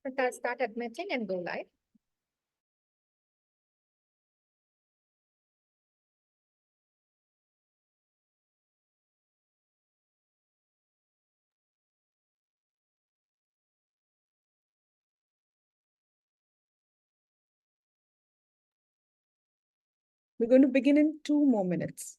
Start admitting and go live. We're going to begin in 2 more minutes.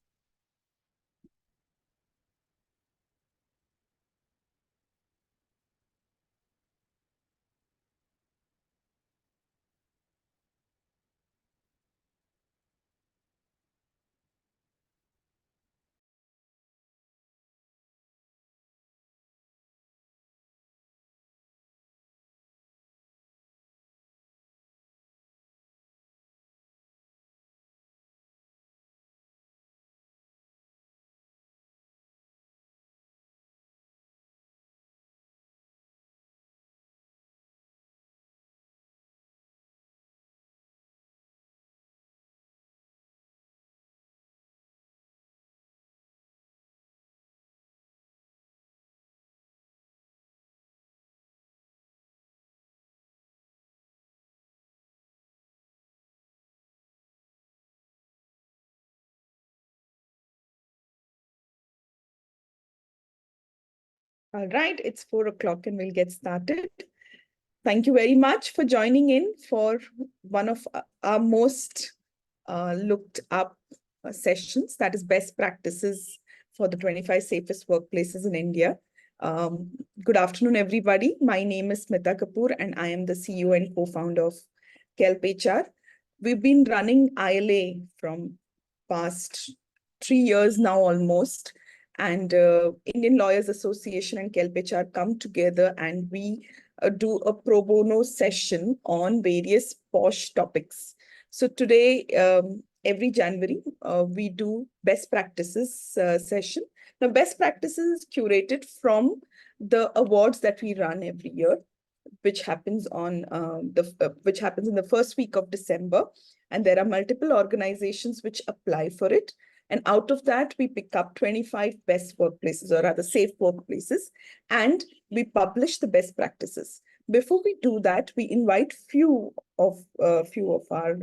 All right, it's 4 o'clock and we'll get started. Thank you very much for joining in for one of our most looked up sessions, that is best practices for the 25 safest workplaces in India. Good afternoon, everybody. My name is Smita Kapoor and I am the CEO and co-founder of KelpHR. We've been running ILA from past 3 years now almost. And Indian Lawyers Association and KelpHR come together and we do a pro bono session on various PoSH topics. So today, every January, we do best practices session. Now, best practices is curated from the awards that we run every year, which happens on which happens in the first week of December. And there are multiple organizations which apply for it. And out of that, we pick up 25 best workplaces, or rather safe workplaces, and we publish the best practices. Before we do that, we invite few of our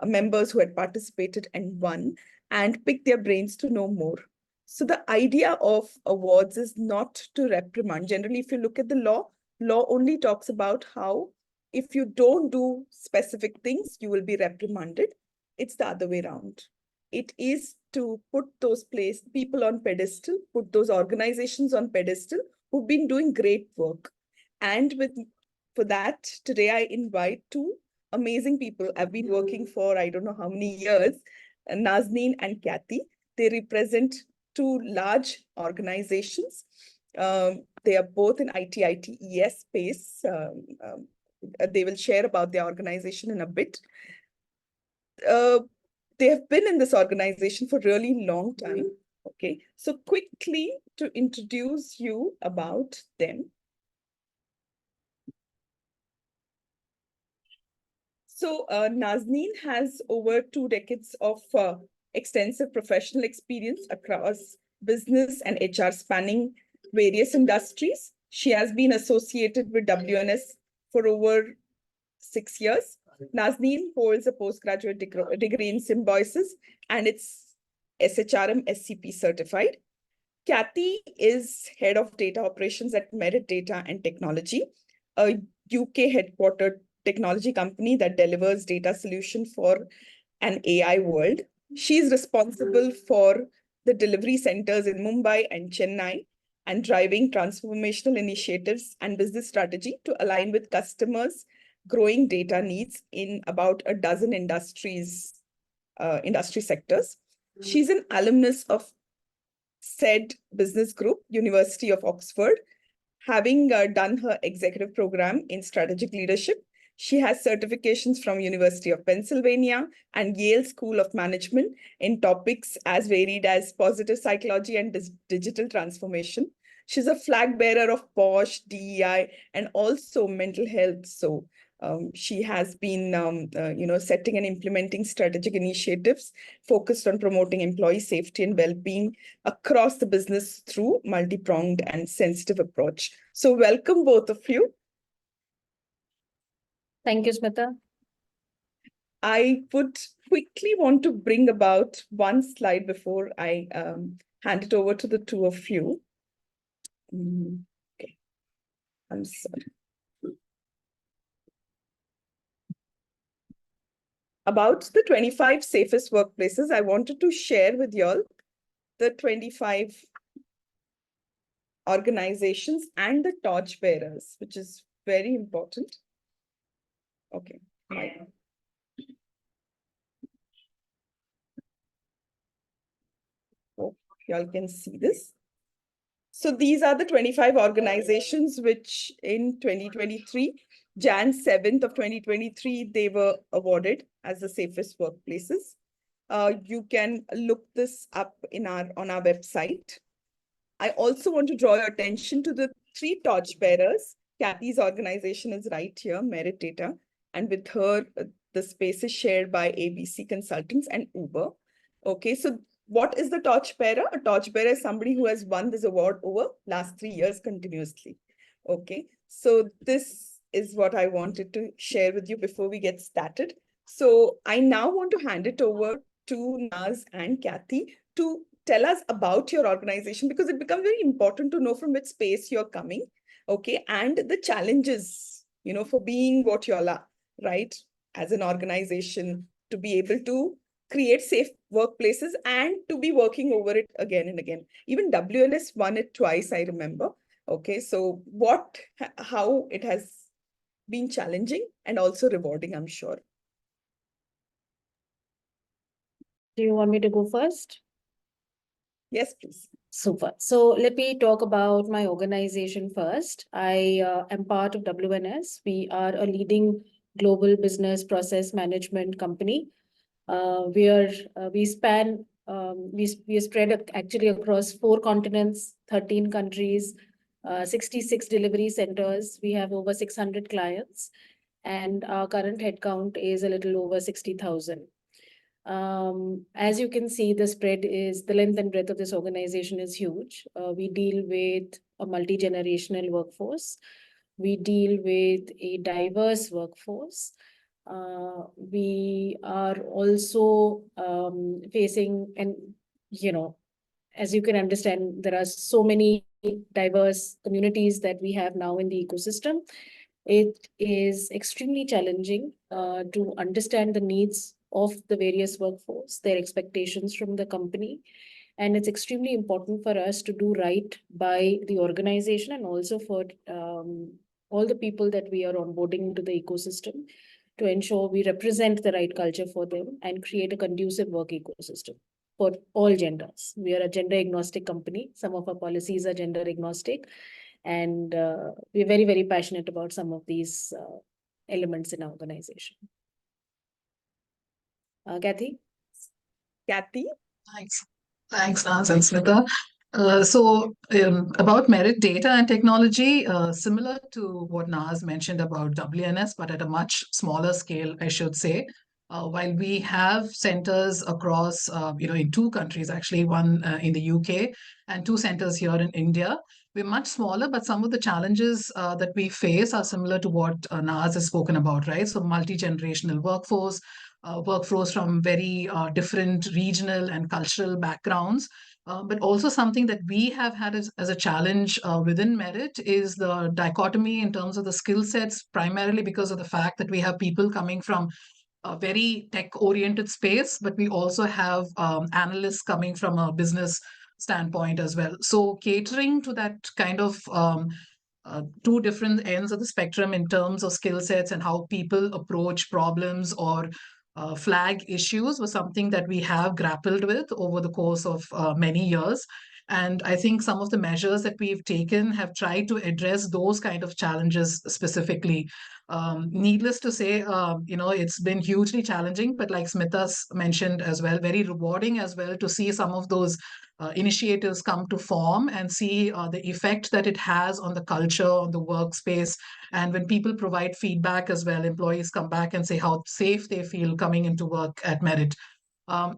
members who had participated and won and pick their brains to know more. So the idea of awards is not to reprimand. Generally, if you look at the law only talks about how if you don't do specific things, you will be reprimanded. It's the other way around. It is to put those people on pedestal, put those organizations on pedestal who've been doing great work. And for that, today I invite 2 amazing people. I've been working for I don't know how many years, Nazneen and Kathy. They represent 2 large organizations. They are both in ITES space. They will share about their organization in a bit. They have been in this organization for a really long time. Okay, so quickly to introduce you about them. So Nazneen has over 2 decades of extensive professional experience across business and HR spanning various industries. She has been associated with WNS for over 6 years. Nazneen holds a postgraduate degree in Symbiosis and it's SHRM SCP certified. Kathy is head of data operations at Merit Data and Technology, a UK headquartered technology company that delivers data solution for an AI world. She's responsible for the delivery centers in Mumbai and Chennai and driving transformational initiatives and business strategy to align with customers' growing data needs in about a dozen industry sectors. She's an alumnus of said business group, University of Oxford, having done her executive program in strategic leadership. She has certifications from University of Pennsylvania and Yale School of Management in topics as varied as positive psychology and digital transformation. She's a flag bearer of PoSH, DEI, and also mental health. So she has been, setting and implementing strategic initiatives focused on promoting employee safety and well-being across the business through multi-pronged and sensitive approach. So welcome both of you. Thank you, Smita. I would quickly want to bring about one slide before I hand it over to the two of you. Okay, I'm sorry. About the 25 safest workplaces, I wanted to share with you all the 25 organizations and the torchbearers, which is very important. Okay. Hope you all can see this. So these are the 25 organizations which in 2023, Jan 7th of 2023, they were awarded as the safest workplaces. You can look this up on our website. I also want to draw your attention to the 3 torchbearers. Kathy's organization is right here, Merit Data, and with her, the space is shared by ABC Consultants and Uber. Okay, so what is the torchbearer? A torchbearer is somebody who has won this award over last 3 years continuously. Okay, so this is what I wanted to share with you before we get started. So I now want to hand it over to Naz and Kathy to tell us about your organization, because it becomes very important to know from which space you're coming, okay, and the challenges, for being what you all are, right, as an organization, to be able to create safe workplaces and to be working over it again and again. Even WNS won it twice, I remember. Okay, so how it has been challenging and also rewarding, I'm sure. Do you want me to go first? Yes, please. Super. So let me talk about my organization first. I am part of WNS. We are a leading global business process management company. We span, we are spread actually across 4 continents, 13 countries, 66 delivery centers. We have over 600 clients, and our current headcount is a little over 60,000. As you can see, the length and breadth of this organization is huge. We deal with a multi-generational workforce. We deal with a diverse workforce. We are also facing, and as you can understand, there are so many diverse communities that we have now in the ecosystem. It is extremely challenging to understand the needs of the various workforce, their expectations from the company. And it's extremely important for us to do right by the organization and also for all the people that we are onboarding into the ecosystem, to ensure we represent the right culture for them and create a conducive work ecosystem for all genders. We are a gender agnostic company. Some of our policies are gender agnostic. And we're very, very passionate about some of these elements in our organization. Kathy? Kathy? Thanks, Naz and Smita. About merit data and technology, similar to what Naz mentioned about WNS, but at a much smaller scale, I should say. While we have centers across, in 2 countries, actually, one in the UK and 2 centers here in India, we're much smaller, but some of the challenges that we face are similar to what Naz has spoken about, right? So multi-generational workforce from very different regional and cultural backgrounds. But also something that we have had as a challenge within Merit is the dichotomy in terms of the skill sets, primarily because of the fact that we have people coming from a very tech-oriented space, but we also have analysts coming from a business standpoint as well. So catering to that kind of 2 different ends of the spectrum in terms of skill sets and how people approach problems or flag issues was something that we have grappled with over the course of many years. And I think some of the measures that we've taken have tried to address those kind of challenges specifically. Needless to say, it's been hugely challenging, but like Smita's mentioned as well, very rewarding as well to see some of those initiatives come to form and see the effect that it has on the culture, on the workspace. And when people provide feedback as well, employees come back and say how safe they feel coming into work at Merit.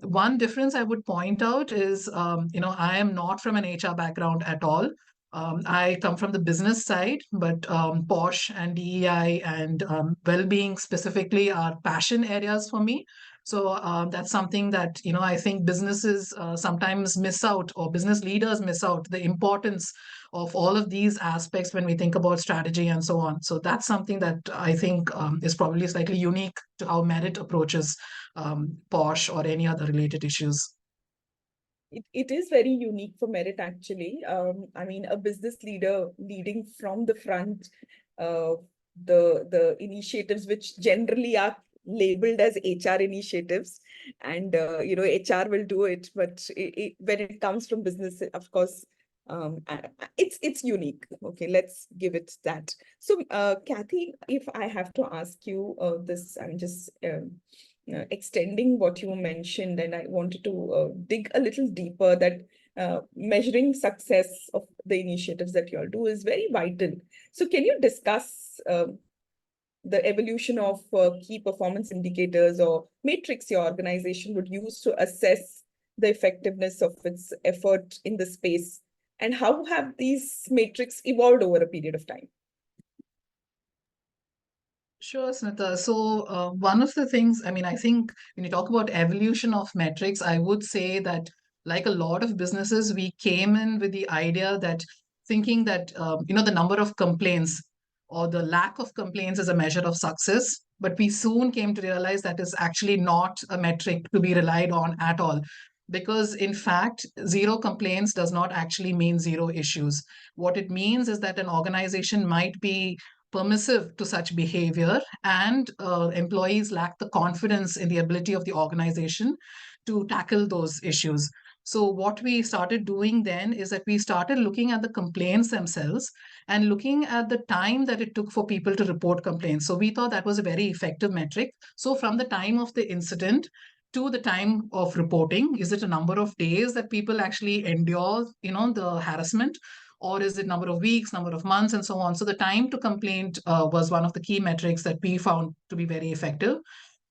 One difference I would point out is, I am not from an HR background at all. I come from the business side, but PoSH and DEI and well-being specifically are passion areas for me. So that's something that, I think businesses sometimes miss out, or business leaders miss out the importance of all of these aspects when we think about strategy and so on. So that's something that I think is probably slightly unique to how Merit approaches PoSH or any other related issues. It is very unique for Merit, actually. I mean, a business leader leading from the front, the initiatives which generally are labeled as HR initiatives, and HR will do it, but when it comes from business, of course, it's unique. Okay, let's give it that. So, Kathy, if I have to ask you this, I'm just extending what you mentioned, and I wanted to dig a little deeper that measuring success of the initiatives that you all do is very vital. So can you discuss the evolution of key performance indicators or matrix your organization would use to assess the effectiveness of its effort in the space, and how have these matrix evolved over a period of time? Sure, Smita. So one of the things, I think when you talk about evolution of metrics, I would say that like a lot of businesses, we came in with the idea that thinking that, the number of complaints or the lack of complaints is a measure of success. But we soon came to realize that is actually not a metric to be relied on at all. Because in fact, zero complaints does not actually mean zero issues. What it means is that an organization might be permissive to such behavior, and employees lack the confidence in the ability of the organization to tackle those issues. So what we started doing then is that we started looking at the complaints themselves and looking at the time that it took for people to report complaints. So we thought that was a very effective metric. So from the time of the incident to the time of reporting, is it a number of days that people actually endure, the harassment? Or is it number of weeks, number of months, and so on? So the time to complaint was one of the key metrics that we found to be very effective.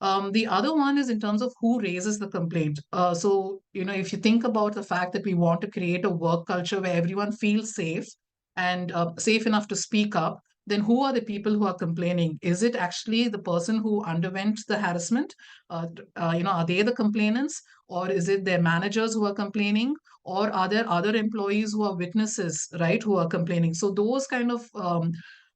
The other one is in terms of who raises the complaint. So, if you think about the fact that we want to create a work culture where everyone feels safe and safe enough to speak up, then who are the people who are complaining? Is it actually the person who underwent the harassment? Are they the complainants? Or is it their managers who are complaining? Or are there other employees who are witnesses, right, who are complaining? So those kind of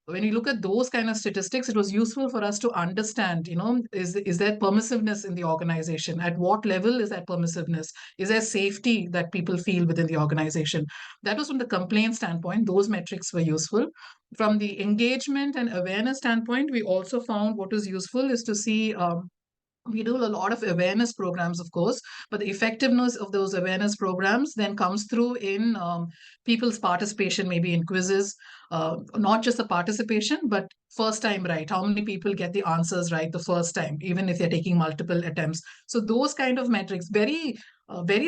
when you look at those kind of statistics, it was useful for us to understand, is there permissiveness in the organization? At what level is that permissiveness? Is there safety that people feel within the organization? That was from the complaint standpoint. Those metrics were useful. From the engagement and awareness standpoint, we also found what was useful is to see we do a lot of awareness programs, of course, but the effectiveness of those awareness programs then comes through in people's participation, maybe in quizzes, not just the participation, but first time right. How many people get the answers right the first time, even if they're taking multiple attempts? So those kind of metrics, very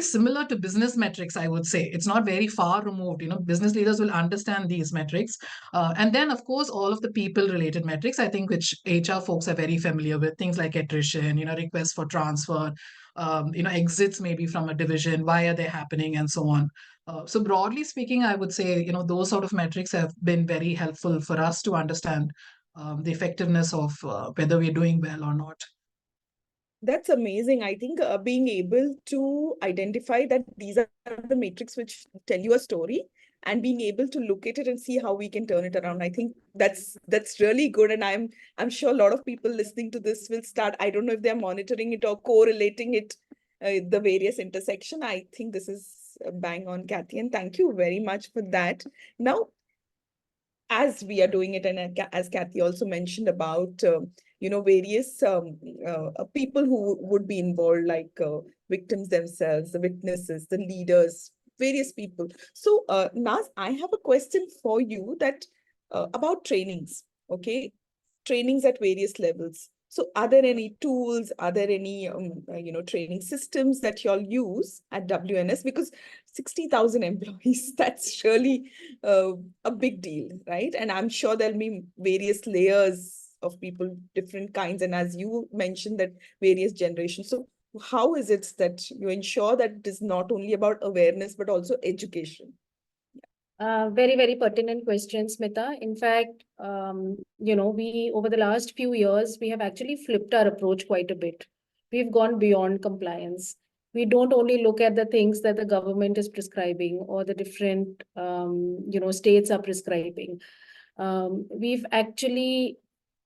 similar to business metrics, I would say. It's not very far removed. Business leaders will understand these metrics. And then, of course, all of the people-related metrics, I think, which HR folks are very familiar with, things like attrition, requests for transfer, exits maybe from a division, why are they happening, and so on. So broadly speaking, I would say, those sort of metrics have been very helpful for us to understand the effectiveness of whether we're doing well or not. That's amazing. I think being able to identify that these are the metrics which tell you a story, and being able to look at it and see how we can turn it around. I think that's really good. And I'm sure a lot of people listening to this will start, I don't know if they're monitoring it or correlating it, the various intersection. I think this is bang on, Kathy, and thank you very much for that. Now, as we are doing it, and as Kathy also mentioned about various people who would be involved, like victims themselves, the witnesses, the leaders, various people. So Naz, I have a question for you that about trainings. Okay, trainings at various levels. So are there any tools, are there any training systems that y'all use at WNS? Because 60,000 employees, that's really a big deal, right? And I'm sure there'll be various layers of people, different kinds, and as you mentioned, that various generations. So how is it that you ensure that it is not only about awareness, but also education? Very, very pertinent question, Smita. In fact, we over the last few years, we have actually flipped our approach quite a bit. We've gone beyond compliance. We don't only look at the things that the government is prescribing or the different, states are prescribing. We've actually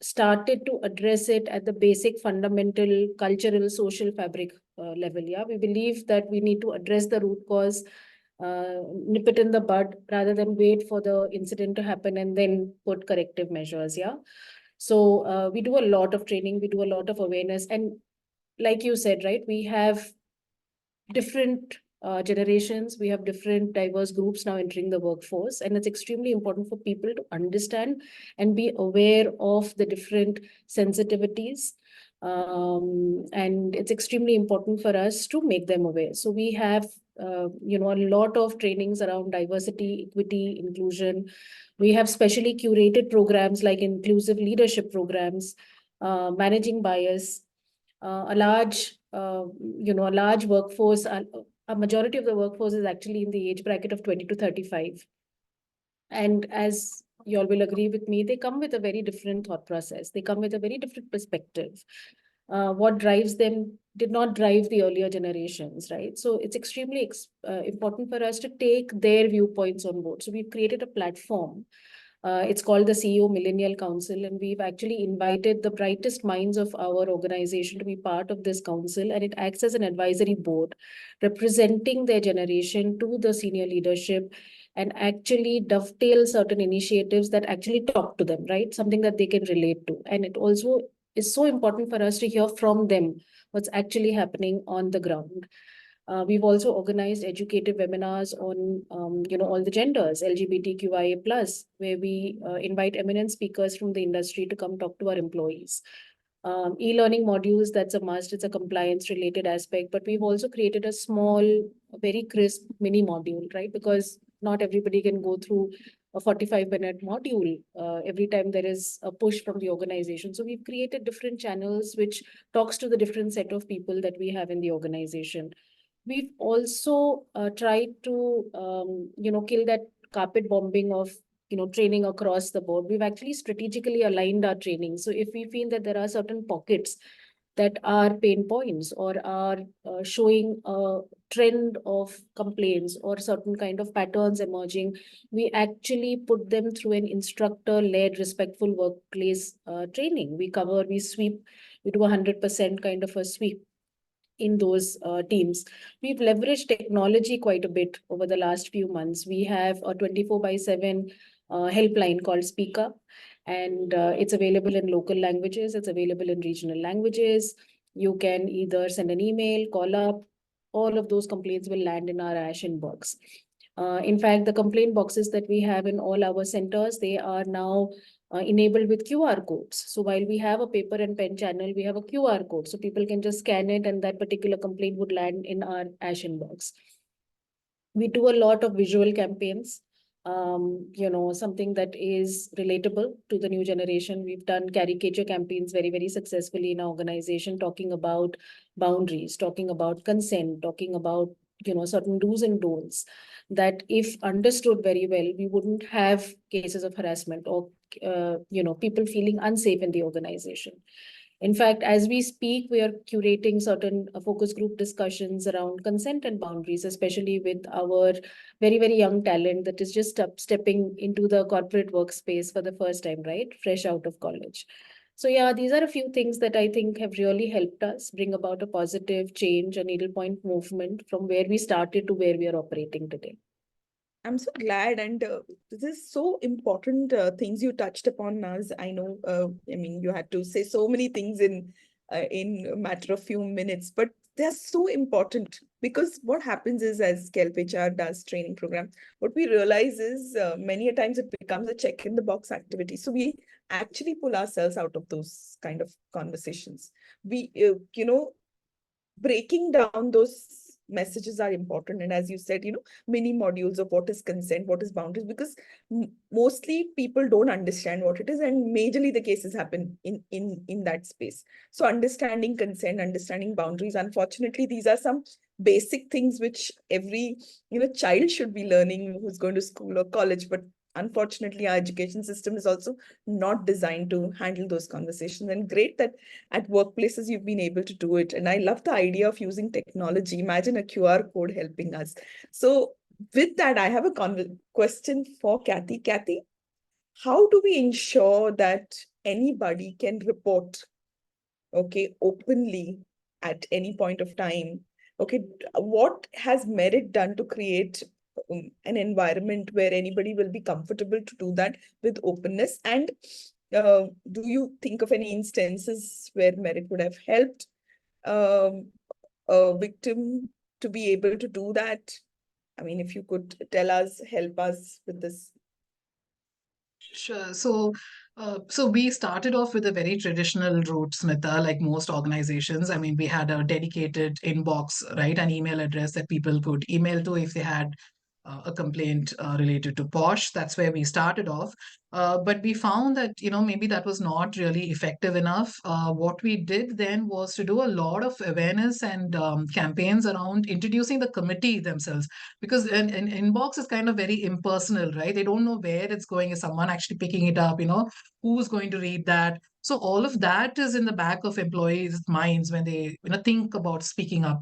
started to address it at the basic fundamental cultural social fabric level. Yeah, we believe that we need to address the root cause, nip it in the bud rather than wait for the incident to happen and then put corrective measures. Yeah. So we do a lot of training, we do a lot of awareness. And like you said, right, we have different generations, we have different diverse groups now entering the workforce. And it's extremely important for people to understand and be aware of the different sensitivities. And it's extremely important for us to make them aware. So we have a lot of trainings around diversity, equity, inclusion. We have specially curated programs like inclusive leadership programs, managing bias. A large workforce, a majority of the workforce is actually in the age bracket of 20 to 35. And as you all will agree with me, they come with a very different thought process. They come with a very different perspective. What drives them did not drive the earlier generations, right? So it's extremely important for us to take their viewpoints on board. So we've created a platform. It's called the CEO Millennial Council, and we've actually invited the brightest minds of our organization to be part of this council, and it acts as an advisory board representing their generation to the senior leadership and actually dovetail certain initiatives that actually talk to them, right? Something that they can relate to. And it also is so important for us to hear from them what's actually happening on the ground. We've also organized educative webinars on, all the genders, LGBTQIA+, where we invite eminent speakers from the industry to come talk to our employees. E-learning modules, that's a must. It's a compliance-related aspect. But we've also created a small, very crisp mini module, right? Because not everybody can go through a 45-minute module every time there is a push from the organization. So we've created different channels which talks to the different set of people that we have in the organization. We've also tried to, kill that carpet bombing of, training across the board. We've actually strategically aligned our training. So if we feel that there are certain pockets that are pain points or are showing a trend of complaints or certain kind of patterns emerging, we actually put them through an instructor-led respectful workplace training. We sweep, we do 100% kind of a sweep in those teams. We've leveraged technology quite a bit over the last few months. We have a 24/7 helpline called Speak Up, and it's available in local languages. It's available in regional languages. You can either send an email, call up. All of those complaints will land in our ASH inbox. In fact, the complaint boxes that we have in all our centers, they are now enabled with QR codes. So while we have a paper and pen channel, we have a QR code. So people can just scan it and that particular complaint would land in our ASH inbox. We do a lot of visual campaigns, something that is relatable to the new generation. We've done caricature campaigns very, very successfully in our organization, talking about boundaries, talking about consent, talking about, certain do's and don'ts that if understood very well, we wouldn't have cases of harassment or, people feeling unsafe in the organization. In fact, as we speak, we are curating certain focus group discussions around consent and boundaries, especially with our very, very young talent that is just stepping into the corporate workspace for the first time, right? Fresh out of college. So yeah, these are a few things that I think have really helped us bring about a positive change, a needlepoint movement from where we started to where we are operating today. I'm so glad, and this is so important things you touched upon, Naz. I know, you had to say so many things in a matter of few minutes, but they're so important because what happens is, as KelpHR does training program, what we realize is many a times it becomes a check in the box activity. So we actually pull ourselves out of those kind of conversations. We, breaking down those messages are important. And as you said, mini modules of what is consent, what is boundaries, because mostly people don't understand what it is. And majorly the cases happen in that space. So understanding consent, understanding boundaries, unfortunately, these are some basic things which every child should be learning who's going to school or college. But unfortunately, our education system is also not designed to handle those conversations. And great that at workplaces you've been able to do it. And I love the idea of using technology. Imagine a QR code helping us. So with that, I have a question for Kathy. Kathy, how do we ensure that anybody can report, okay, openly at any point of time? Okay, what has Merit done to create an environment where anybody will be comfortable to do that with openness? And do you think of any instances where Merit would have helped a victim to be able to do that? I mean, if you could help us with this. Sure. So we started off with a very traditional route, Smita, like most organizations. I mean, we had a dedicated inbox, right? An email address that people could email to if they had a complaint related to PoSH. That's where we started off. But we found that, maybe that was not really effective enough. What we did then was to do a lot of awareness and campaigns around introducing the committee themselves, because an inbox is kind of very impersonal, right? They don't know where it's going. Is someone actually picking it up? Who's going to read that? So all of that is in the back of employees' minds when they think about speaking up.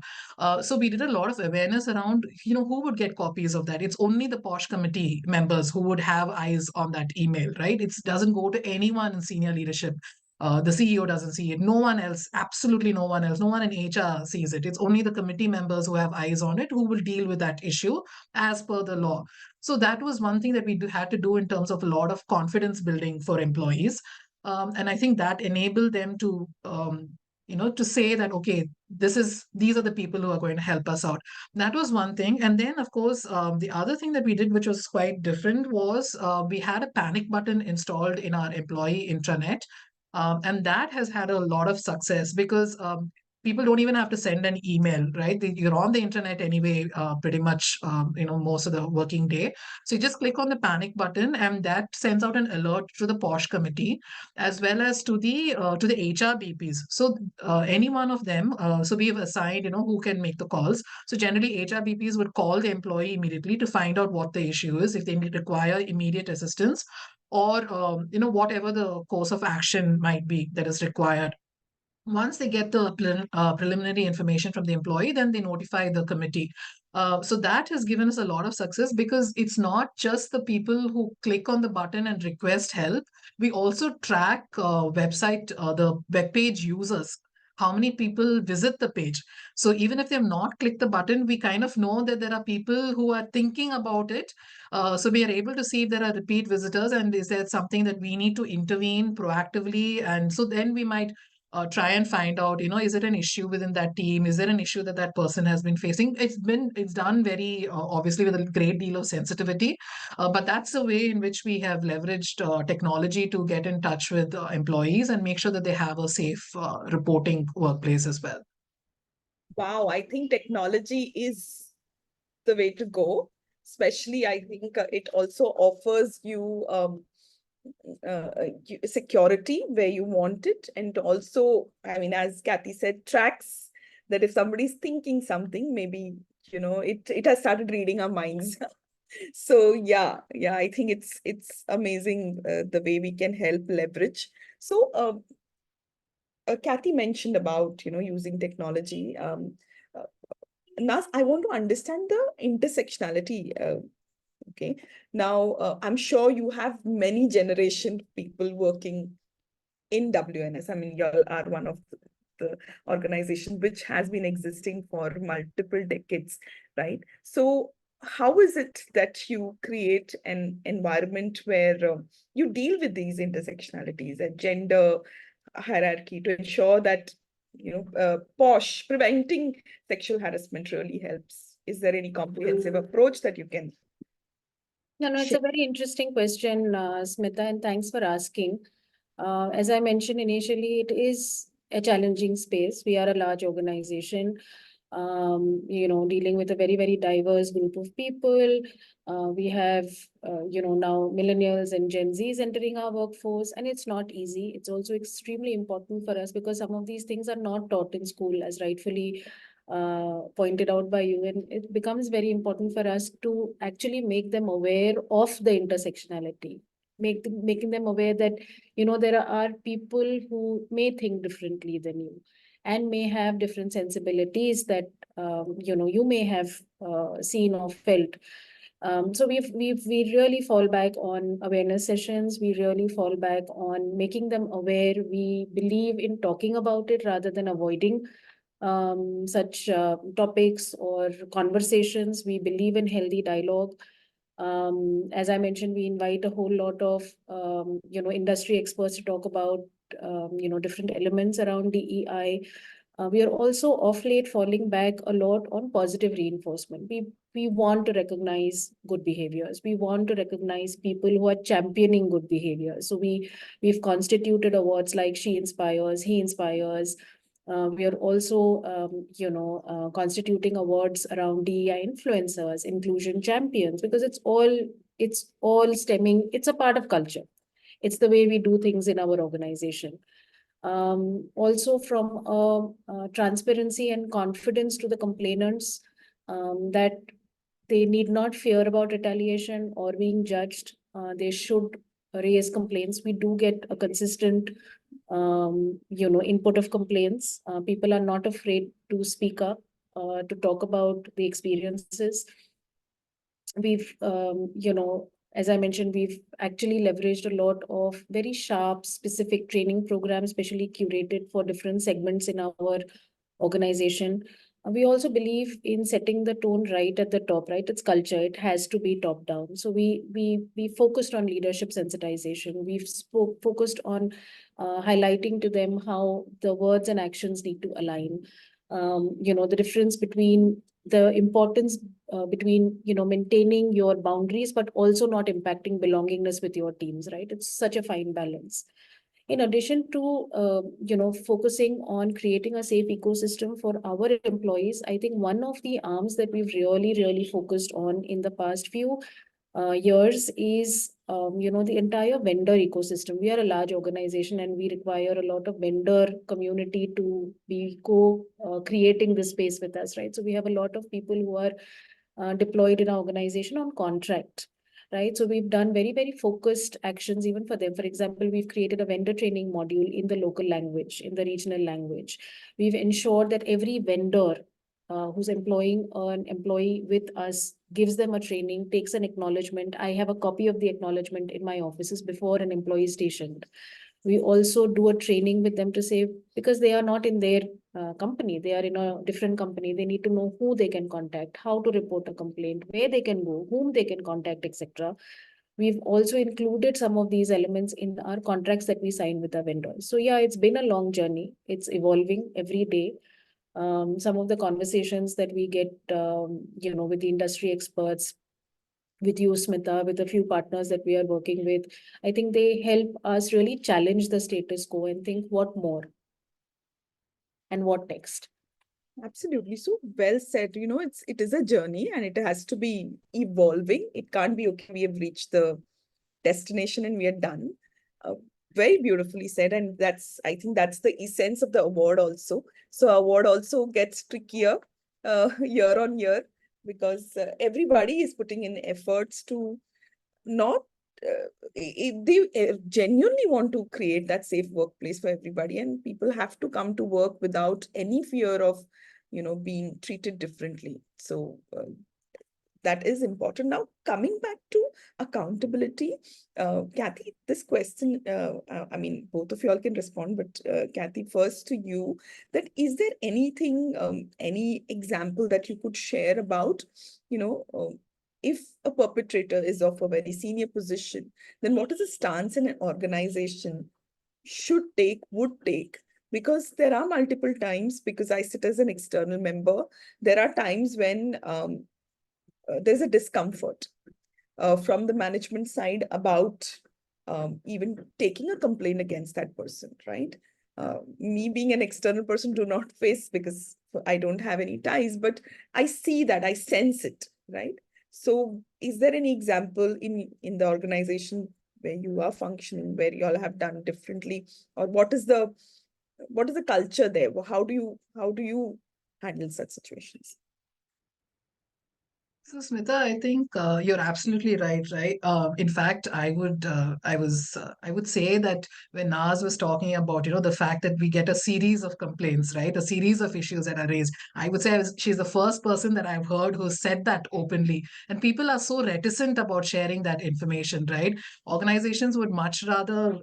So we did a lot of awareness around who would get copies of that. It's only the PoSH committee members who would have eyes on that email, right? It doesn't go to anyone in senior leadership. The CEO doesn't see it. No one else, absolutely no one else, no one in HR sees it. It's only the committee members who have eyes on it who will deal with that issue as per the law. So that was one thing that we had to do in terms of a lot of confidence building for employees. And I think that enabled them to, to say that, okay, these are the people who are going to help us out. That was one thing. And then, of course, the other thing that we did, which was quite different, was we had a panic button installed in our employee intranet. And that has had a lot of success because people don't even have to send an email, right? You're on the internet anyway, pretty much, most of the working day. So you just click on the panic button, and that sends out an alert to the PoSH committee as well as to the HR BPs. So any one of them. So we have assigned, who can make the calls. So generally, HR BPs would call the employee immediately to find out what the issue is, if they require immediate assistance, or whatever the course of action might be that is required. Once they get the preliminary information from the employee, then they notify the committee. So that has given us a lot of success because it's not just the people who click on the button and request help. We also track the web page users, how many people visit the page. So even if they have not clicked the button, we kind of know that there are people who are thinking about it. So we are able to see if there are repeat visitors and is there something that we need to intervene proactively. And so then we might try and find out, is it an issue within that team? Is there an issue that that person has been facing? It's done very obviously with a great deal of sensitivity, but that's the way in which we have leveraged technology to get in touch with employees and make sure that they have a safe reporting workplace as well. Wow, I think technology is the way to go. Especially, I think it also offers you security where you want it, and also, I mean, as Kathy said, tracks that if somebody's thinking something, maybe it has started reading our minds. So yeah, I think it's amazing the way we can help leverage. So Kathy mentioned about using technology. Nas, I want to understand the intersectionality. Okay, now I'm sure you have many generation people working in WNS. I mean, you all are one of the organization which has been existing for multiple decades, right? So how is it that you create an environment where you deal with these intersectionalities and gender hierarchy to ensure that PoSH, preventing sexual harassment, really helps? Is there any comprehensive approach that you can No, it's a very interesting question, Smita, and thanks for asking. As I mentioned initially, it is a challenging space. We are a large organization, dealing with a very, very diverse group of people. We have, now millennials and Gen Zs entering our workforce, and it's not easy. It's also extremely important for us because some of these things are not taught in school, as rightfully pointed out by you, and it becomes very important for us to actually make them aware of the intersectionality, making them aware that, there are people who may think differently than you and may have different sensibilities that, you may have seen or felt. So we really fall back on awareness sessions. We really fall back on making them aware. We believe in talking about it rather than avoiding such topics or conversations. We believe in healthy dialogue. As I mentioned, we invite a whole lot of industry experts to talk about different elements around DEI. We are also off late falling back a lot on positive reinforcement. We want to recognize good behaviors. We want to recognize people who are championing good behavior. So we've constituted awards like She Inspires, He Inspires. We are also, constituting awards around DEI influencers, inclusion champions, because it's all stemming. It's a part of culture. It's the way we do things in our organization. Also from transparency and confidence to the complainants, that they need not fear about retaliation or being judged. They should raise complaints. We do get a consistent, input of complaints. People are not afraid to speak up, to talk about the experiences. We've, as I mentioned, we've actually leveraged a lot of very sharp, specific training programs, specially curated for different segments in our organization. We also believe in setting the tone right at the top, right? It's culture. It has to be top down. So we focused on leadership sensitization. We've focused on highlighting to them how the words and actions need to align. The difference between the importance between, maintaining your boundaries, but also not impacting belongingness with your teams, right? It's such a fine balance. In addition to, focusing on creating a safe ecosystem for our employees, I think one of the arms that we've really, really focused on in the past few years is, the entire vendor ecosystem. We are a large organization and we require a lot of vendor community to be creating this space with us, right? So we have a lot of people who are deployed in our organization on contract. Right. So we've done very, very focused actions even for them. For example, we've created a vendor training module in the local language, in the regional language. We've ensured that every vendor who's employing an employee with us gives them a training, takes an acknowledgement. I have a copy of the acknowledgement in my offices before an employee is stationed. We also do a training with them to say, because they are not in their company, they are in a different company, they need to know who they can contact, how to report a complaint, where they can go, whom they can contact, etc. We've also included some of these elements in our contracts that we sign with our vendors. So yeah, it's been a long journey. It's evolving every day. Some of the conversations that we get, with the industry experts, with you, Smita, with a few partners that we are working with, I think they help us really challenge the status quo and think what more and what next. Absolutely. So well said. It is a journey and it has to be evolving. It can't be, okay, we have reached the destination and we are done. Very beautifully said. And I think that's the essence of the award also. So award also gets trickier year on year, because everybody is putting in efforts to not, if they genuinely want to create that safe workplace for everybody, and people have to come to work without any fear of, being treated differently. So that is important. Now, coming back to accountability, Kathy, this question, I mean, both of you all can respond, but Kathy, first to you, that is there anything, any example that you could share about, if a perpetrator is of a very senior position, then what is the stance an organization would take? Because there are multiple times, because I sit as an external member, there are times when there's a discomfort from the management side about even taking a complaint against that person, right? Me being an external person, do not face, because I don't have any ties, but I see that, I sense it, right? So is there any example in the organization where you are functioning, where you all have done differently, or what is the culture there? How do you handle such situations. So Smita, I think you're absolutely right. In fact, I would say that when Naz was talking about, the fact that we get a series of complaints, right, a series of issues that are raised, I would say she's the first person that I've heard who said that openly. And people are so reticent about sharing that information, right? Organizations would much rather,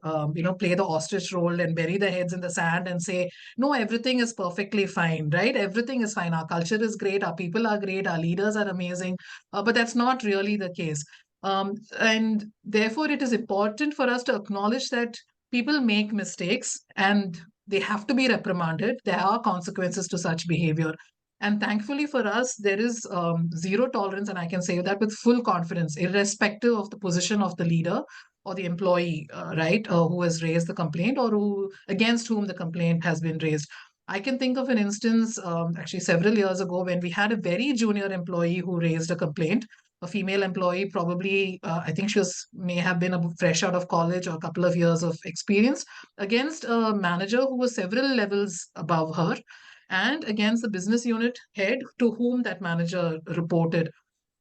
play the ostrich role and bury their heads in the sand and say, no, everything is perfectly fine, right? Everything is fine. Our culture is great. Our people are great. Our leaders are amazing. But that's not really the case. And therefore, it is important for us to acknowledge that people make mistakes and they have to be reprimanded. There are consequences to such behavior. And thankfully for us, there is zero tolerance, and I can say that with full confidence, irrespective of the position of the leader or the employee, who has raised the complaint or against whom the complaint has been raised. I can think of an instance actually several years ago when we had a very junior employee who raised a complaint. A female employee, probably, I think may have been fresh out of college or a couple of years of experience, against a manager who was several levels above her and against the business unit head to whom that manager reported.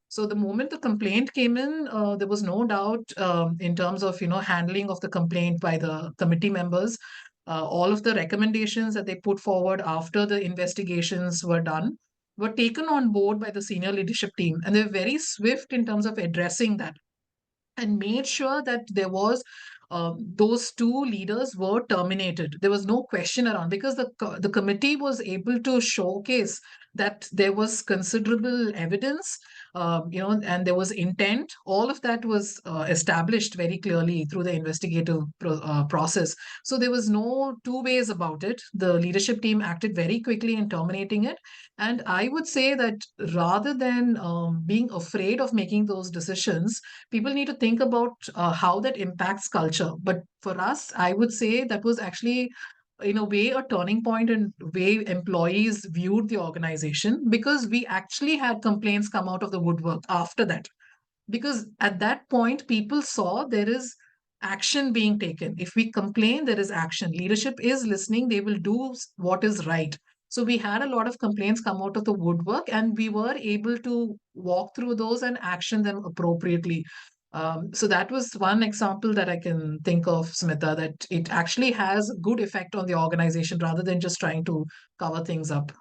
So the moment the complaint came in, there was no doubt in terms of handling of the complaint by the committee members. All of the recommendations that they put forward after the investigations were done were taken on board by the senior leadership team, and they were very swift in terms of addressing that and made sure that there was those two leaders were terminated. There was no question around because the committee was able to showcase that there was considerable evidence, and there was intent. All of that was established very clearly through the investigative process. So there was no two ways about it. The leadership team acted very quickly in terminating it. And I would say that rather than being afraid of making those decisions, people need to think about how that impacts culture. But for us, I would say that was actually, in a way, a turning point in way employees viewed the organization, because we actually had complaints come out of the woodwork after that. Because at that point, people saw there is action being taken. If we complain, there is action. Leadership is listening. They will do what is right. So we had a lot of complaints come out of the woodwork, and we were able to walk through those and action them appropriately. So that was one example that I can think of, Smita, that it actually has good effect on the organization rather than just trying to cover things up.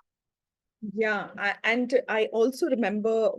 Yeah, and I also remember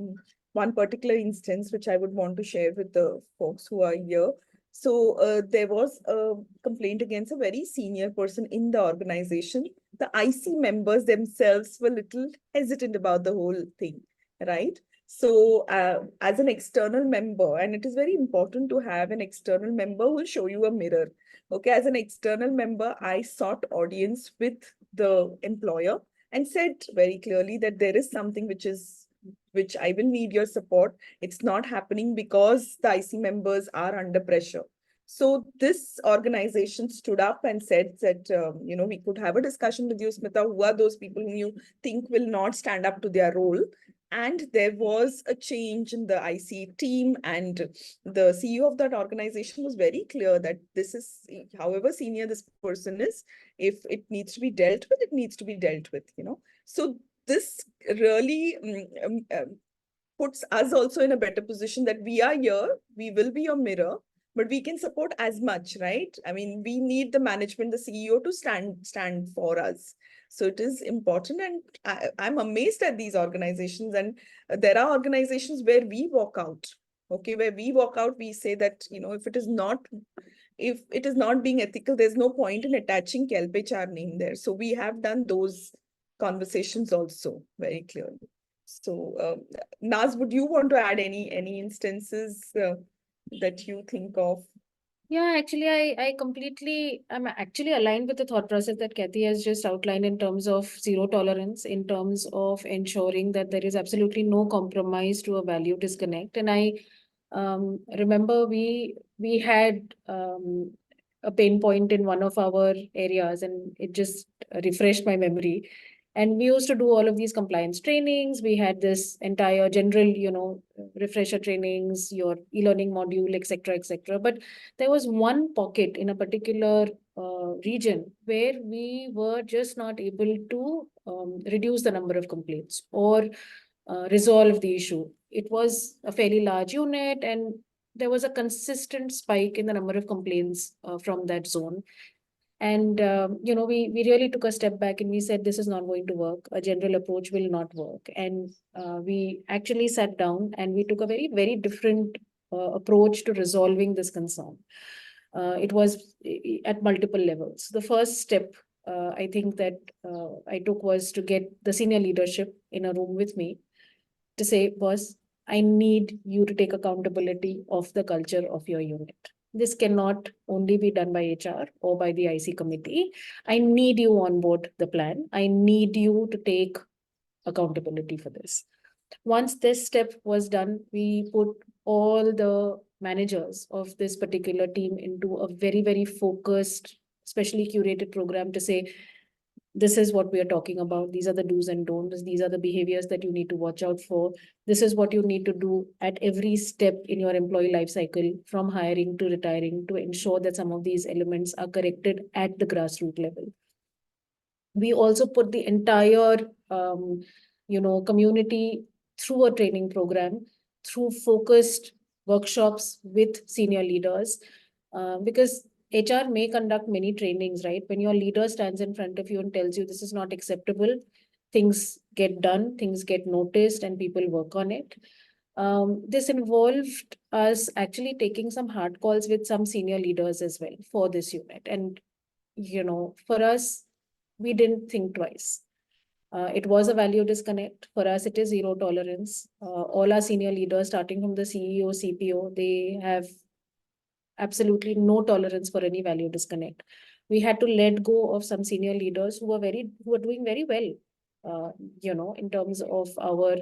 one particular instance which I would want to share with the folks who are here. So there was a complaint against a very senior person in the organization. The IC members themselves were a little hesitant about the whole thing, right? So as an external member, and it is very important to have an external member who will show you a mirror. Okay, as an external member, I sought audience with the employer and said very clearly that there is something which I will need your support. It's not happening because the IC members are under pressure. So this organization stood up and said that, we could have a discussion with you, Smita, who are those people whom you think will not stand up to their role. And there was a change in the IC team, and the CEO of that organization was very clear that this is, however senior this person is, if it needs to be dealt with, it needs to be dealt with, So this really puts us also in a better position that we are here, we will be your mirror, but we can support as much, right? I mean, we need the management, the CEO to stand for us. So it is important, and I'm amazed at these organizations. And there are organizations where we walk out, okay, where we walk out, we say that, if it is not being ethical, there's no point in attaching KelpHR name there. So we have done those conversations also very clearly. So Naz, would you want to add any instances that you think of? Yeah, actually, I'm actually aligned with the thought process that Kathy has just outlined in terms of zero tolerance, in terms of ensuring that there is absolutely no compromise to a value disconnect. And I remember we had a pain point in one of our areas, and it just refreshed my memory. And we used to do all of these compliance trainings. We had this entire general, refresher trainings, your e-learning module, etc., etc. But there was one pocket in a particular region where we were just not able to reduce the number of complaints or resolve the issue. It was a fairly large unit, and there was a consistent spike in the number of complaints from that zone. And we really took a step back and we said, this is not going to work. A general approach will not work. And we actually sat down and we took a very, very different approach to resolving this concern. It was at multiple levels. The first step, I think that I took was to get the senior leadership in a room with me to say, boss, I need you to take accountability of the culture of your unit. This cannot only be done by HR or by the IC committee. I need you on board the plan. I need you to take accountability for this. Once this step was done, we put all the managers of this particular team into a very, very focused, specially curated program to say, this is what we are talking about. These are the do's and don'ts. These are the behaviors that you need to watch out for. This is what you need to do at every step in your employee life cycle, from hiring to retiring, to ensure that some of these elements are corrected at the grassroots level. We also put the entire community through a training program, through focused workshops with senior leaders, because HR may conduct many trainings, right? When your leader stands in front of you and tells you this is not acceptable, things get done, things get noticed, and people work on it. This involved us actually taking some hard calls with some senior leaders as well for this unit. And, for us, we didn't think twice. It was a value disconnect. For us, it is zero tolerance. All our senior leaders, starting from the CEO, CPO, they have absolutely no tolerance for any value disconnect. We had to let go of some senior leaders who were doing very well, in terms of our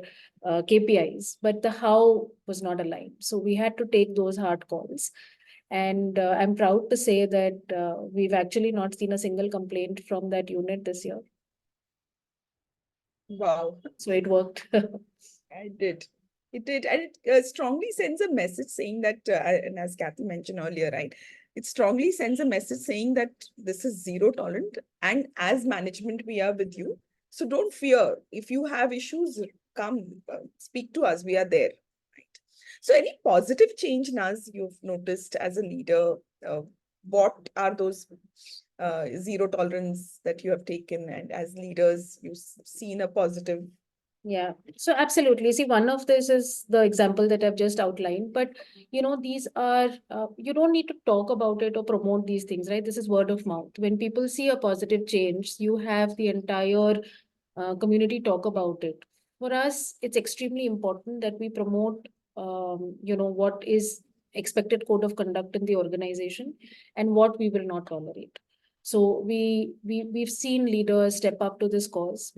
KPIs, but the how was not aligned. So we had to take those hard calls. And I'm proud to say that we've actually not seen a single complaint from that unit this year. Wow. So it worked. It did. And it strongly sends a message saying that, and as Kathy mentioned earlier, right, it strongly sends a message saying that this is zero tolerant, and as management, we are with you. So don't fear. If you have issues, come speak to us. We are there. Right. So any positive change, Naz, you've noticed as a leader, what are those zero tolerance that you have taken, and as leaders, you've seen a positive? Yeah, so absolutely. See, one of this is the example that I've just outlined, but these are, you don't need to talk about it or promote these things, right? This is word of mouth. When people see a positive change, you have the entire community talk about it. For us, it's extremely important that we promote, what is expected code of conduct in the organization and what we will not tolerate. So we've seen leaders step up to this cause.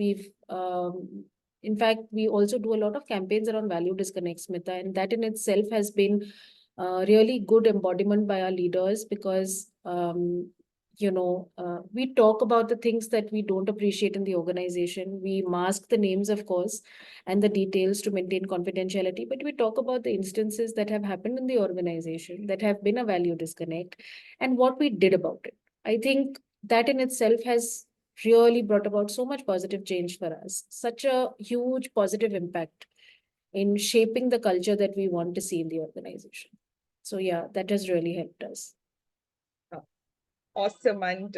In fact, we also do a lot of campaigns around value disconnect, Smita, and that in itself has been really good embodiment by our leaders, because we talk about the things that we don't appreciate in the organization. We mask the names, of course, and the details to maintain confidentiality, but we talk about the instances that have happened in the organization that have been a value disconnect and what we did about it. I think that in itself has really brought about so much positive change for us, such a huge positive impact in shaping the culture that we want to see in the organization. So yeah, that has really helped us. Awesome. And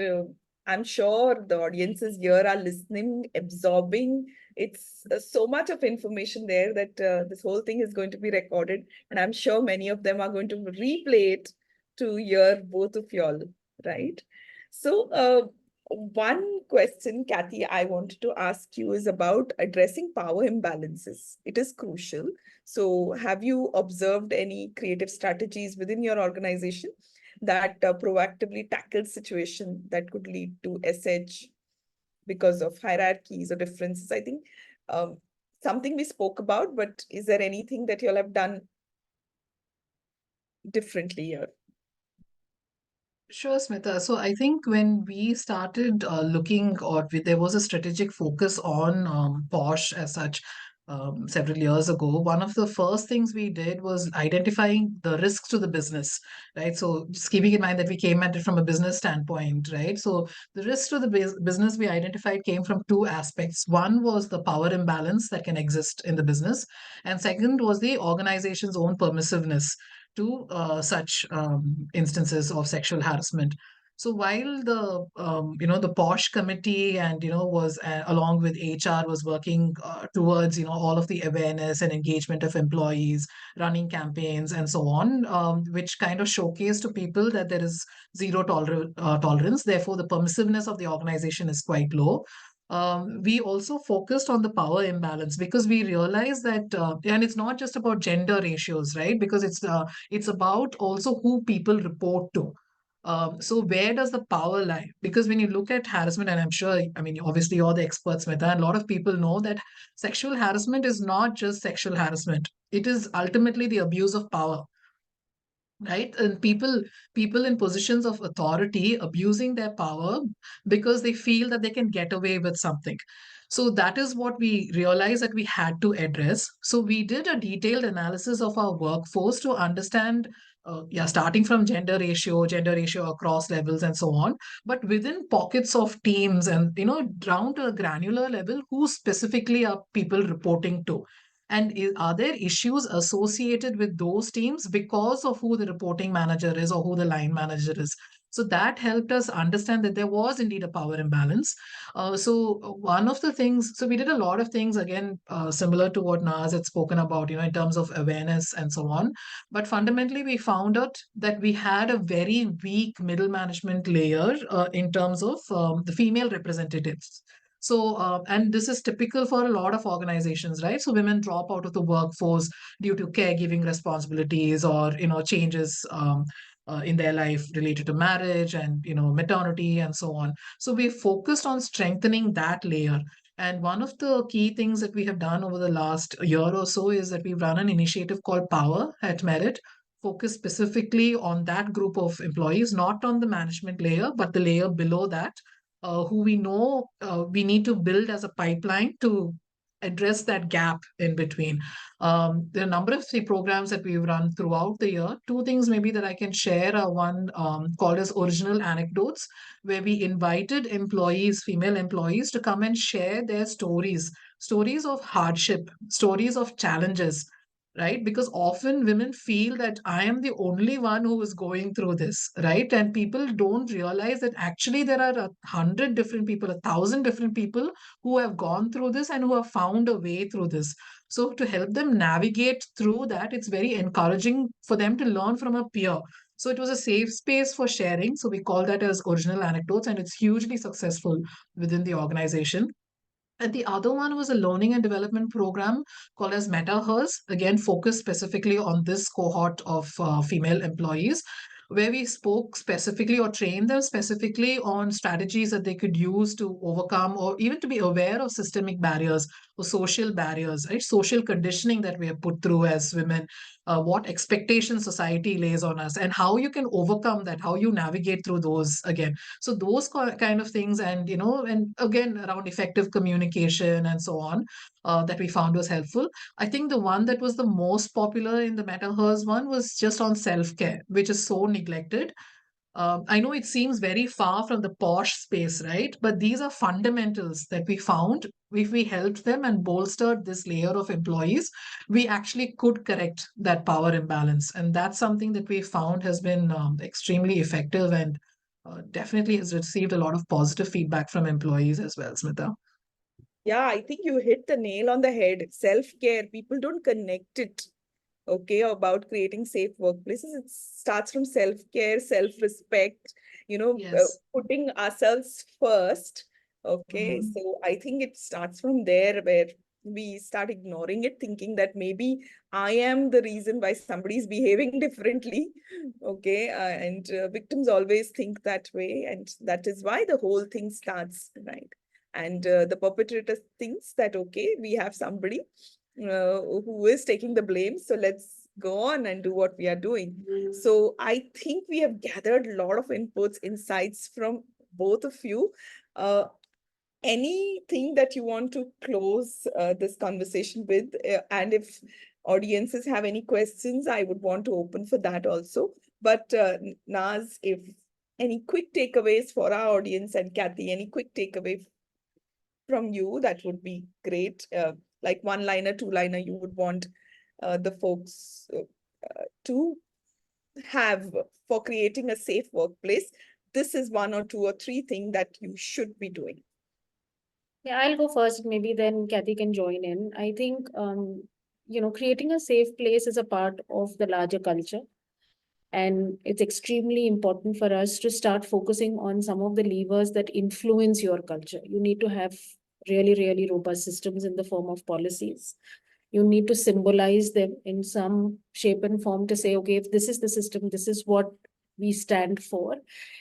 I'm sure the audiences here are listening, absorbing. It's so much of information there that this whole thing is going to be recorded. And I'm sure many of them are going to replay it to hear both of y'all, right? So one question, Kathy, I wanted to ask you is about addressing power imbalances. It is crucial. So have you observed any creative strategies within your organization that proactively tackles situation that could lead to SH because of hierarchies or differences? I think something we spoke about, but is there anything that you all have done differently here? Sure, Smita. So I think when we started looking, there was a strategic focus on PoSH as such, several years ago, one of the first things we did was identifying the risks to the business, right? So just keeping in mind that we came at it from a business standpoint, right? So the risks to the business we identified came from two aspects. One was the power imbalance that can exist in the business, and second was the organization's own permissiveness to such instances of sexual harassment. So while the the PoSH committee and was along with HR was working towards all of the awareness and engagement of employees, running campaigns and so on, which kind of showcased to people that there is zero tolerance. Therefore, the permissiveness of the organization is quite low. We also focused on the power imbalance because we realized that, and it's not just about gender ratios, right? Because it's about also who people report to. So where does the power lie? Because when you look at harassment, and I'm sure, I mean, obviously you're the experts, Smita, and a lot of people know that sexual harassment is not just sexual harassment. It is ultimately the abuse of power, right? And people in positions of authority abusing their power because they feel that they can get away with something. So that is what we realized that we had to address. So we did a detailed analysis of our workforce to understand, starting from gender ratio across levels and so on, but within pockets of teams and down to a granular level, who specifically are people reporting to. And are there issues associated with those teams because of who the reporting manager is or who the line manager is? So that helped us understand that there was indeed a power imbalance. One of the things, so we did a lot of things, again, similar to what Naz had spoken about, in terms of awareness and so on. But fundamentally, we found out that we had a very weak middle management layer in terms of the female representatives. So, and this is typical for a lot of organizations, right? So women drop out of the workforce due to caregiving responsibilities or, changes in their life related to marriage and, maternity and so on. So we focused on strengthening that layer. And one of the key things that we have done over the last year or so is that we've run an initiative called Power at Merit, focused specifically on that group of employees, not on the management layer, but the layer below that, who we know we need to build as a pipeline to address that gap in between. There are a number of programs that we've run throughout the year. Two things maybe that I can share are one called as Original Anecdotes, where we invited employees, female employees, to come and share their stories of hardship, stories of challenges, right? Because often women feel that I am the only one who is going through this, right? And people don't realize that actually there are 100 different people, 1,000 different people who have gone through this and who have found a way through this. So to help them navigate through that, it's very encouraging for them to learn from a peer. So it was a safe space for sharing. So we call that as Original Anecdotes, and it's hugely successful within the organization. And the other one was a learning and development program called as MetaHers, again, focused specifically on this cohort of female employees, where we spoke specifically or trained them specifically on strategies that they could use to overcome or even to be aware of systemic barriers or social barriers, right? Social conditioning that we have put through as women, what expectations society lays on us, and how you can overcome that, how you navigate through those again. So those kind of things, and and again around effective communication and so on, that we found was helpful. I think the one that was the most popular in the MetaHers one was just on self-care, which is so neglected. I know it seems very far from the PoSH space, right? But these are fundamentals that we found. If we helped them and bolstered this layer of employees, we actually could correct that power imbalance. And that's something that we found has been extremely effective and definitely has received a lot of positive feedback from employees as well, Smita. Yeah, I think you hit the nail on the head. Self-care, people don't connect it, okay, about creating safe workplaces. It starts from self-care, self-respect, Yes. putting ourselves first. Okay, Mhm. so I think it starts from there where we start ignoring it, thinking that maybe I am the reason why somebody is behaving differently. Okay, and victims always think that way, and that is why the whole thing starts, right? And the perpetrator thinks that, okay, we have somebody who is taking the blame. So let's go on and do what we are doing. So I think we have gathered a lot of inputs, insights from both of you. anything that you want to close this conversation with? And if audiences have any questions, I would want to open for that also. But Naz, if any quick takeaways for our audience, and Kathy, any quick takeaway from you, that would be great. Like one-liner, two-liner, you would want the folks to have for creating a safe workplace. This is one or two or three things that you should be doing. Yeah, I'll go first. Maybe then Kathy can join in. I think, creating a safe place is a part of the larger culture. And it's extremely important for us to start focusing on some of the levers that influence your culture. You need to have really, really robust systems in the form of policies. You need to symbolize them in some shape and form to say, okay, if this is the system, this is what we stand for.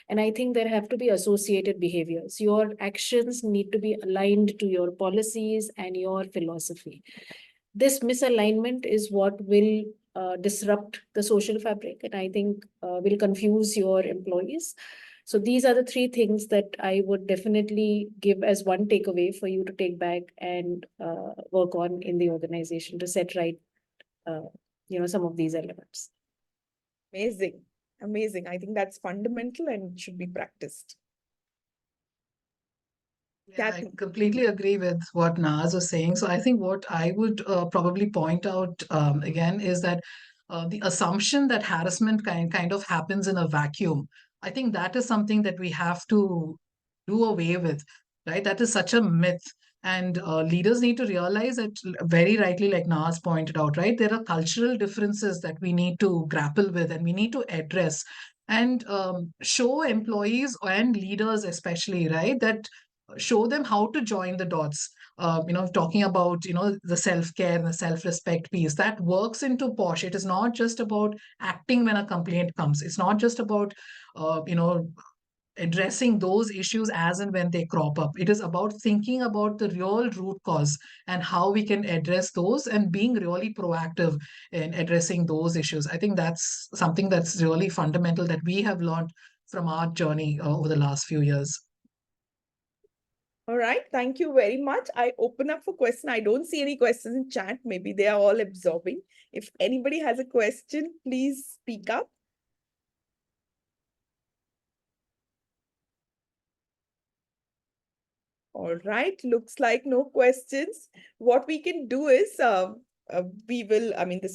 And I think there have to be associated behaviors. Your actions need to be aligned to your policies and your philosophy. This misalignment is what will disrupt the social fabric, and I think will confuse your employees. So these are the three things that I would definitely give as one takeaway for you to take back and work on in the organization to set right, some of these elements. Amazing. Amazing. I think that's fundamental and should be practiced. Yeah, I Kathy. completely agree with what Naz was saying. So I think what I would probably point out again is that the assumption that harassment kind of happens in a vacuum. I think that is something that we have to do away with, right? That is such a myth. And leaders need to realize that, very rightly, like Naz pointed out, right? There are cultural differences that we need to grapple with and we need to address and show employees and leaders, especially, right, that show them how to join the dots. Talking about, the self-care and the self-respect piece that works into PoSH. It is not just about acting when a complaint comes. It's not just about, addressing those issues as and when they crop up. It is about thinking about the real root cause and how we can address those and being really proactive in addressing those issues. I think that's something that's really fundamental that we have learned from our journey over the last few years. All right, thank you very much. I open up for question. I don't see any questions in chat. Maybe they are all absorbing. If anybody has a question, please speak up. All right, looks like no questions. What we can do is this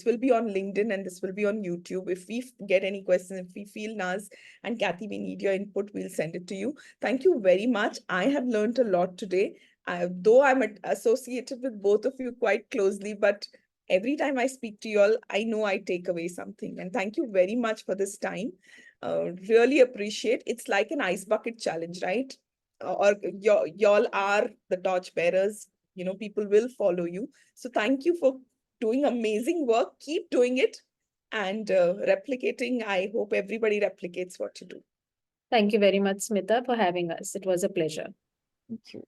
will be on LinkedIn and this will be on YouTube. If we get any questions, if we feel, Naz and Kathy, we need your input, we'll send it to you. Thank you very much. I have learned a lot today. Though I'm associated with both of you quite closely, but every time I speak to you all, I know I take away something. And thank you very much for this time. Really appreciate. It's like an ice bucket challenge, right? Or y'all are the torchbearers. People will follow you. So thank you for doing amazing work. Keep doing it and replicating. I hope everybody replicates what you do. Thank you very much, Smita, for having us. It was a pleasure. Thank you.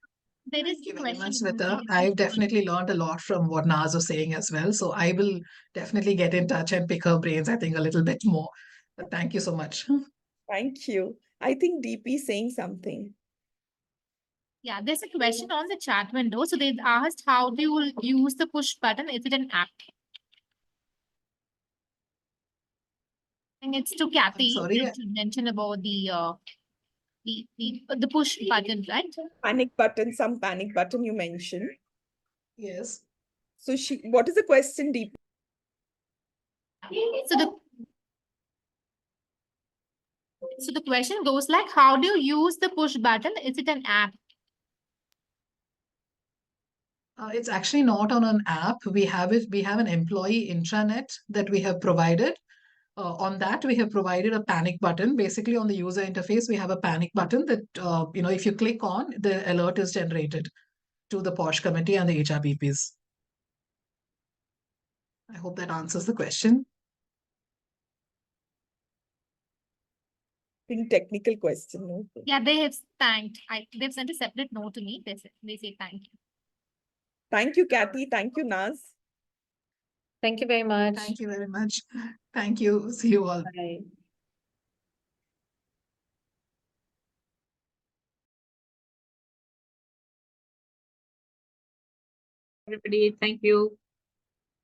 There is Thank you a very much, question. Smita. I've definitely learned a lot from what Naz was saying as well. So I will definitely get in touch and pick her brains, I think, a little bit more. But thank you so much. Thank you. I think DP is saying something. Yeah, there's a question on the chat window. So they asked, how do you use the push button? Is it an app? And it's to Kathy. sorry. That you mentioned about the push button, right? Panic button, some panic button you mentioned. Yes. So what is the question, DP? So the question goes like, how do you use the push button? Is it an app? It's actually not on an app. We have an employee intranet that we have provided. On that, we have provided a panic button. Basically, on the user interface, we have a panic button that, if you click on, the alert is generated to the PoSH committee and the HRBPs. I hope that answers the question. I think technical question. No? Yeah, they have thanked. They've sent a separate note to me. They say thank you. Thank you, Kathy. Thank you, Naz. Thank you very much. Thank you very much. Thank you. See you all. Bye. everybody. Thank you.